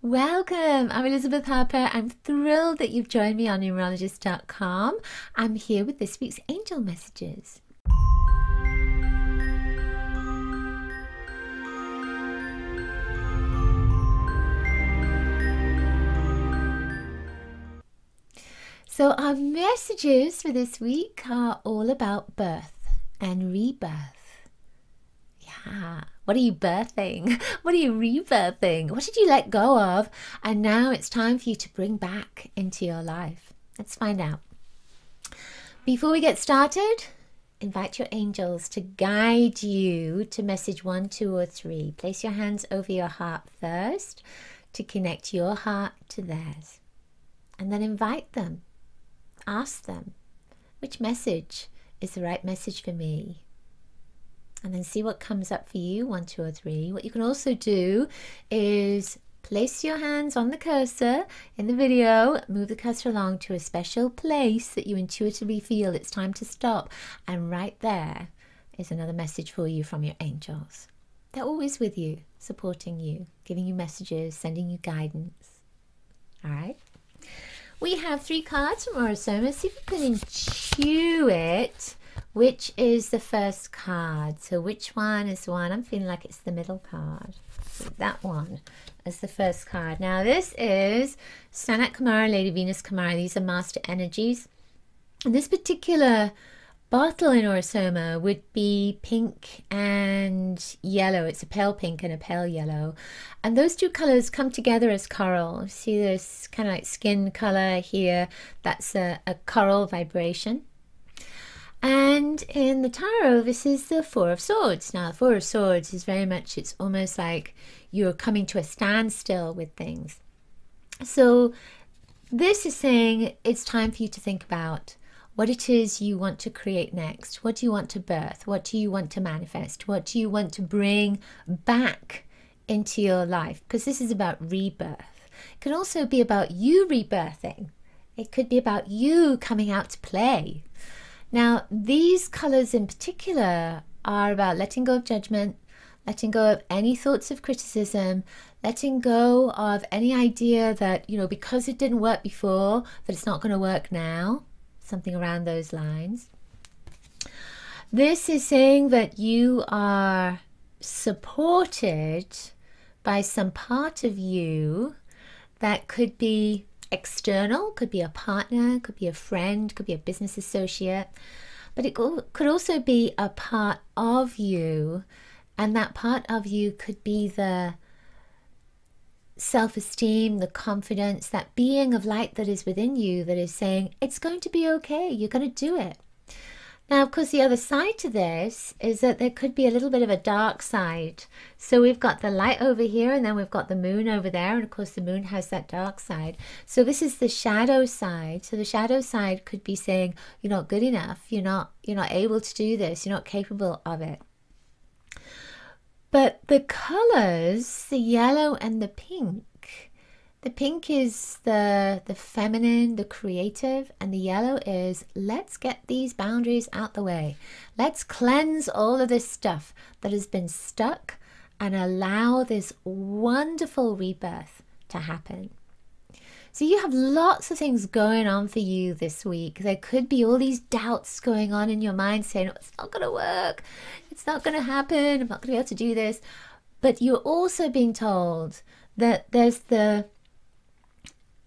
Welcome. I'm Elizabeth Harper. I'm thrilled that you've joined me on numerologist.com. I'm here with this week's angel messages. So our messages for this week are all about birth and rebirth. Yeah. What are you birthing? What are you rebirthing? What did you let go of? And now it's time for you to bring back into your life. Let's find out. Before we get started, invite your angels to guide you to message 1, 2, or 3. Place your hands over your heart first to connect your heart to theirs. And then invite them. Ask them, which message is the right message for me? And then see what comes up for you, 1, 2, or 3. What you can also do is place your hands on the cursor in the video, move the cursor along to a special place that you intuitively feel it's time to stop. And right there is another message for you from your angels. They're always with you, supporting you, giving you messages, sending you guidance. All right. We have 3 cards from Orosoma. See if we can intuit which is the first card. So which one is the one? I'm feeling like it's the middle card. So that one is the first card. Now this is Sanat Kumara, Lady Venus Kumara. These are master energies. And this particular bottle in Orosoma would be pink and yellow. It's a pale pink and a pale yellow. And those 2 colors come together as coral. See this kind of like skin color here? That's a coral vibration. And in the tarot, this is the 4 of Swords. Now, the 4 of Swords is very much, it's almost like you're coming to a standstill with things. So this is saying it's time for you to think about what it is you want to create next. What do you want to birth? What do you want to manifest? What do you want to bring back into your life? Because this is about rebirth. It can also be about you rebirthing. It could be about you coming out to play. Now, these colors in particular are about letting go of judgment, letting go of any thoughts of criticism, letting go of any idea that, you know, because it didn't work before, that it's not going to work now. Something around those lines. This is saying that you are supported by some part of you that could be external, could be a partner, could be a friend, could be a business associate, but it could also be a part of you, and that part of you could be the self-esteem, the confidence, that being of light that is within you that is saying it's going to be okay, you're going to do it. Now, of course, the other side to this is that there could be a little bit of a dark side. So we've got the light over here, and then we've got the moon over there, and of course the moon has that dark side. So this is the shadow side. So the shadow side could be saying you're not good enough, you're not able to do this, you're not capable of it. But the colors, the yellow and the pink is the feminine, the creative, and the yellow is let's get these boundaries out the way. Let's cleanse all of this stuff that has been stuck and allow this wonderful rebirth to happen. So you have lots of things going on for you this week. There could be all these doubts going on in your mind saying, oh, it's not going to work. It's not going to happen. I'm not going to be able to do this. But you're also being told that there's the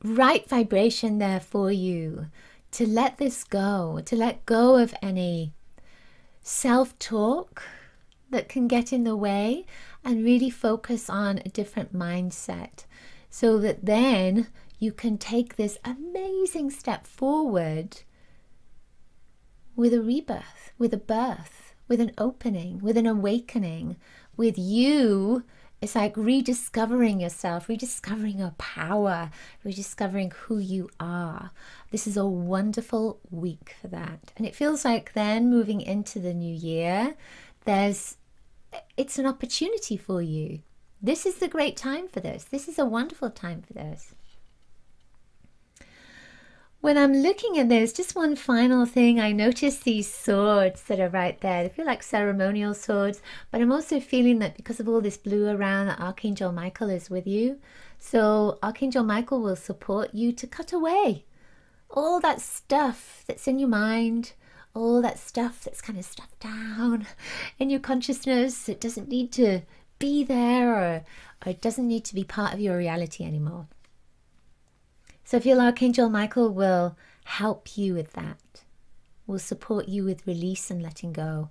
right vibration there for you to let this go, to let go of any self-talk that can get in the way and really focus on a different mindset so that then you can take this amazing step forward with a rebirth, with a birth, with an opening, with an awakening, with you. It's like rediscovering yourself, rediscovering your power, rediscovering who you are. This is a wonderful week for that. And it feels like then moving into the new year, it's an opportunity for you. This is the great time for this. This is a wonderful time for this. When I'm looking at this, just one final thing, I notice these swords that are right there. They feel like ceremonial swords, but I'm also feeling that because of all this blue around, that Archangel Michael is with you. So Archangel Michael will support you to cut away all that stuff that's in your mind, all that stuff that's kind of stuffed down in your consciousness. It doesn't need to be there, or it doesn't need to be part of your reality anymore. So I feel Archangel Michael will help you with that, will support you with release and letting go,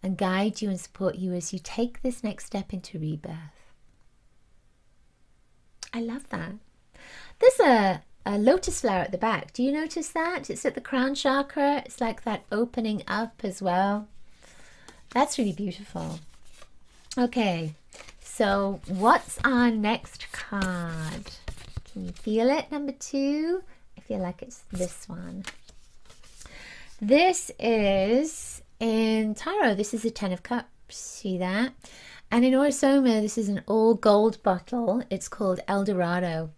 and guide you and support you as you take this next step into rebirth. I love that. There's a lotus flower at the back. Do you notice that? It's at the crown chakra. It's like that opening up as well. That's really beautiful. Okay, so what's our next card? Can you feel it? Number 2. I feel like it's this one. This is in Tarot. This is a 10 of Cups. See that? And in Orosoma, this is an all gold bottle. It's called El Dorado.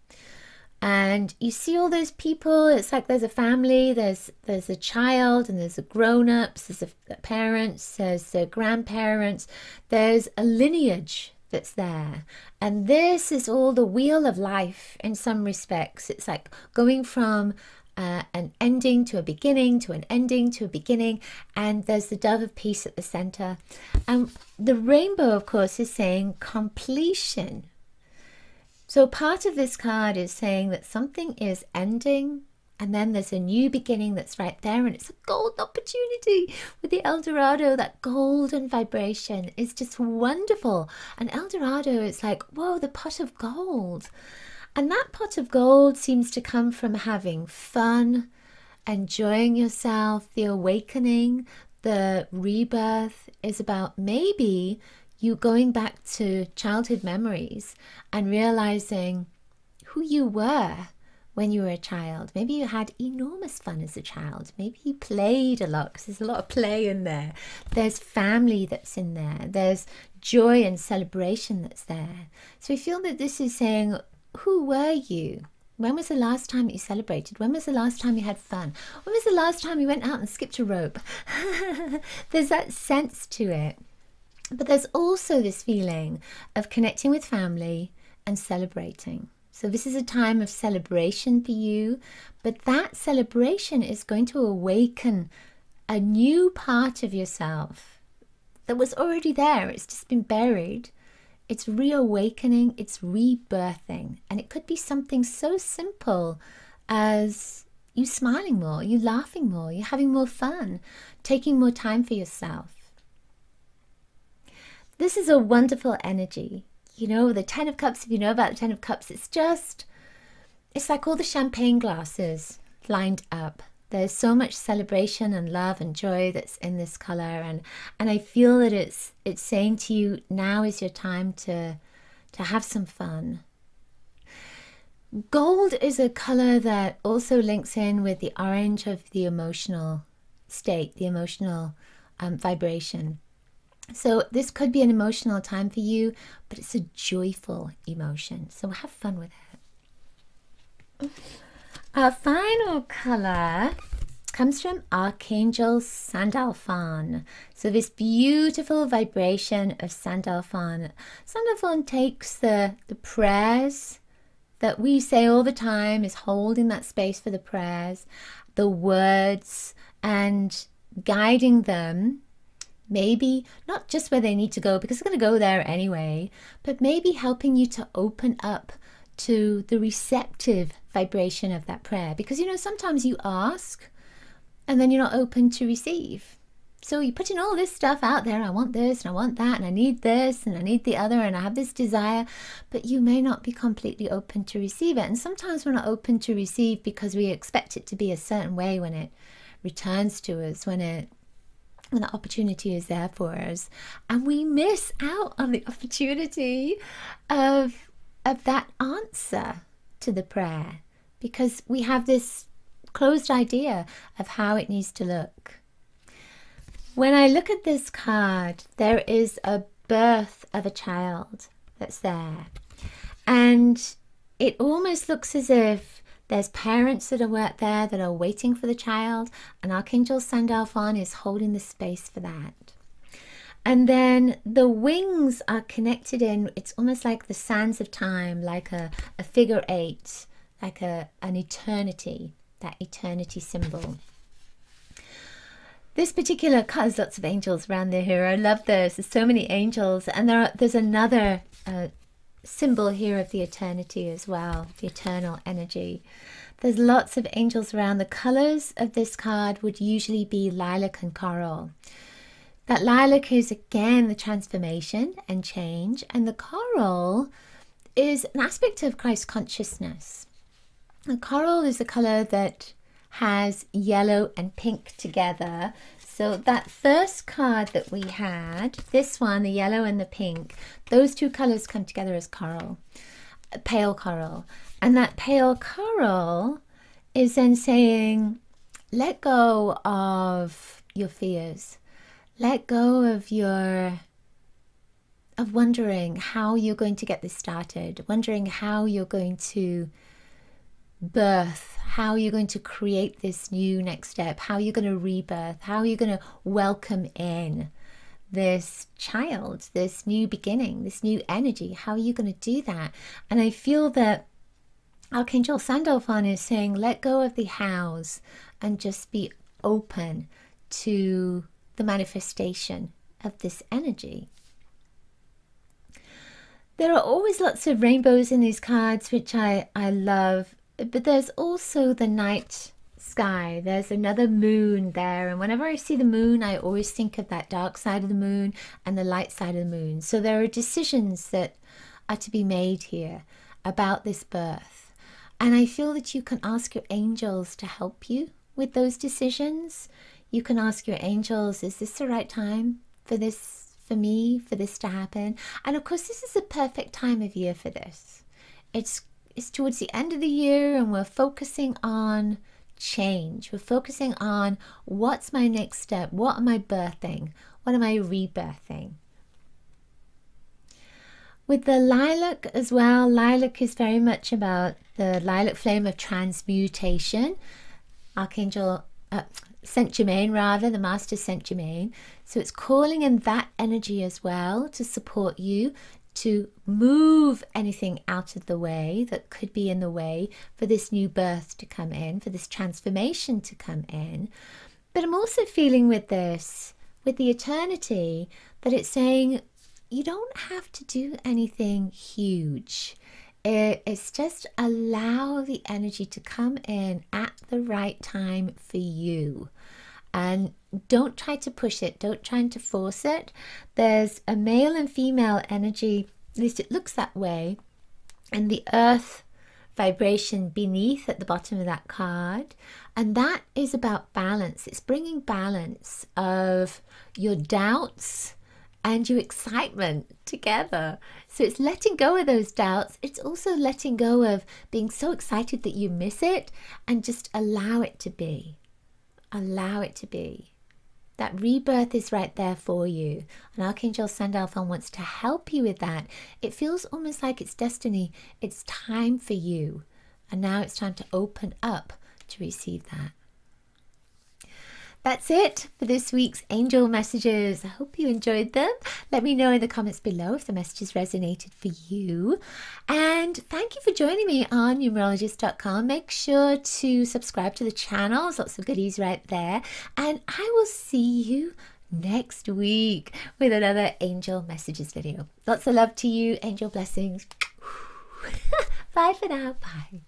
And you see all those people. It's like there's a family. There's a child, and there's a grown-ups. There's a parents. There's the grandparents. There's a lineage that's there, and this is all the wheel of life in some respects. It's like going from an ending to a beginning, to an ending to a beginning, and there's the dove of peace at the center. And the rainbow, of course, is saying completion. So part of this card is saying that something is ending, and then there's a new beginning that's right there, and it's a golden opportunity with the El Dorado. That golden vibration is just wonderful. And El Dorado is like, whoa, the pot of gold. And that pot of gold seems to come from having fun, enjoying yourself. The awakening, the rebirth is about maybe you going back to childhood memories and realizing who you were when you were a child. Maybe you had enormous fun as a child. Maybe you played a lot, because there's a lot of play in there. There's family that's in there. There's joy and celebration that's there. So we feel that this is saying, who were you? When was the last time that you celebrated? When was the last time you had fun? When was the last time you went out and skipped a rope? There's that sense to it. But there's also this feeling of connecting with family and celebrating. So this is a time of celebration for you, but that celebration is going to awaken a new part of yourself that was already there. It's just been buried. It's reawakening, it's rebirthing. And it could be something so simple as you smiling more, you laughing more, you're having more fun, taking more time for yourself. This is a wonderful energy. You know, the 10 of Cups, if you know about the 10 of Cups, it's like all the champagne glasses lined up. There's so much celebration and love and joy that's in this color. And I feel that it's saying to you, now is your time to have some fun. Gold is a color that also links in with the orange of the emotional state, the emotional vibration. So this could be an emotional time for you, but it's a joyful emotion. So have fun with it. Our final color comes from Archangel Sandalphon. So this beautiful vibration of Sandalphon. Sandalphon takes the prayers that we say all the time, is holding that space for the prayers, the words, and guiding them. Maybe not just where they need to go, because they're going to go there anyway, but maybe helping you to open up to the receptive vibration of that prayer. Because, you know, sometimes you ask and then you're not open to receive. So you're putting all this stuff out there. I want this and I want that and I need this and I need the other and I have this desire, but you may not be completely open to receive it. And sometimes we're not open to receive because we expect it to be a certain way when it returns to us, when the opportunity is there for us, and we miss out on the opportunity of that answer to the prayer because we have this closed idea of how it needs to look. When I look at this card, there is a birth of a child that's there, and it almost looks as if There's parents that are out there that are waiting for the child, and Archangel Sandalphon is holding the space for that. And then the wings are connected in, it's almost like the sands of time, like a figure 8, like an eternity, that eternity symbol. This particular card, there's lots of angels around there here. I love this. There's so many angels. And there's another symbol here of the eternity as well, the eternal energy. There's lots of angels around. The colors of this card would usually be lilac and coral. That lilac is again the transformation and change, and the coral is an aspect of Christ consciousness. The coral is a color that has yellow and pink together. So that first card that we had, this one, the yellow and the pink, those two colors come together as coral, pale coral. And that pale coral is then saying, let go of your fears. Let go of wondering how you're going to get this started, wondering how you're going to birth, how you're going to create this new next step, how you're going to rebirth, how you're going to welcome in this child, this new beginning, this new energy. How are you going to do that? And I feel that Archangel Sandalphon is saying, let go of the hows and just be open to the manifestation of this energy. There are always lots of rainbows in these cards, which I love, but there's also the night sky. There's another moon there, and whenever I see the moon, I always think of that dark side of the moon and the light side of the moon. So there are decisions that are to be made here about this birth, and I feel that you can ask your angels to help you with those decisions. You can ask your angels, is this the right time for this, for me, for this to happen? And of course, this is the perfect time of year for this. It's towards the end of the year, and we're focusing on change. We're focusing on, what's my next step? What am I birthing? What am I rebirthing? With the lilac as well, lilac is very much about the lilac flame of transmutation. Archangel Saint Germain, rather, the Master Saint Germain. So it's calling in that energy as well to support you, to move anything out of the way that could be in the way for this new birth to come in, for this transformation to come in. But I'm also feeling with this, with the eternity, that it's saying you don't have to do anything huge. It's just allow the energy to come in at the right time for you. And don't try to push it. Don't try to force it. There's a male and female energy, at least it looks that way, and the earth vibration beneath at the bottom of that card. And that is about balance. It's bringing balance of your doubts and your excitement together. So it's letting go of those doubts. It's also letting go of being so excited that you miss it, and just allow it to be. Allow it to be. That rebirth is right there for you. And Archangel Sandalphon wants to help you with that. It feels almost like it's destiny. It's time for you. And now it's time to open up to receive that. That's it for this week's angel messages. I hope you enjoyed them. Let me know in the comments below if the messages resonated for you. And thank you for joining me on numerologist.com. Make sure to subscribe to the channel. There's lots of goodies right there. And I will see you next week with another angel messages video. Lots of love to you. Angel blessings. Bye for now. Bye.